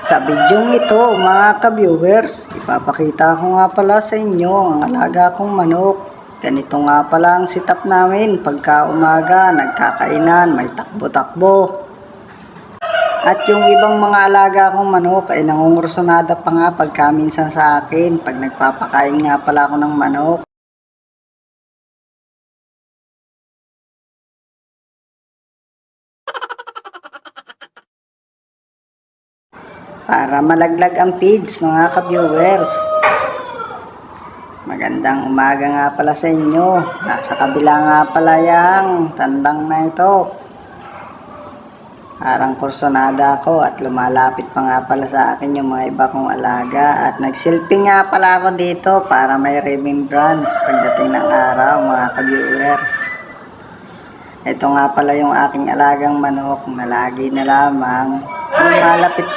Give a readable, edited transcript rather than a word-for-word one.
Sa bidyong ito mga ka-viewers, ipapakita ko nga pala sa inyo ang alaga kong manok. Ganito nga pala ang setup namin pagka umaga, nagkakainan, may takbo-takbo. At yung ibang mga alaga kong manok ay nangungursunada pa nga pagka minsan sa akin pag nagpapakain nga pala ako ng manok. Para malaglag ang feeds mga ka-viewers. Magandang umaga nga pala sa inyo. Nasa kabila nga pala yung tandang na ito. Parang kursonada ako at lumalapit pa nga pala sa akin yung mga iba kong alaga. At nagsilping nga pala ako dito para may remembrance pagdating ng araw mga ka-viewers. Ito nga pala yung aking alagang manok na lagi na lamang lumalapit sa